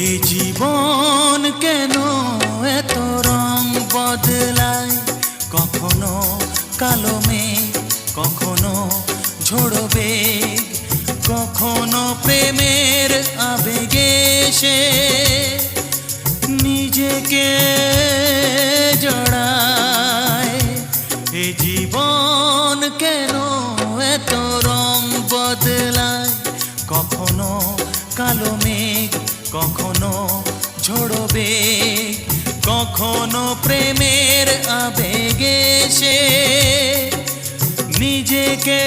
এ জীবন কেন এত রং বদলায়, কখনো কালো মেঘ, কখনো ঝোড়ো বেগ, কখনো প্রেমের আবেগে সে নিজেকে জড়ায়। এ জীবন কেন এত রং বদলায়, কখনো কালো মেঘ, কখনো ঝোড়ো বেগ, কখনো প্রেমের আবেগে সে নিজেকে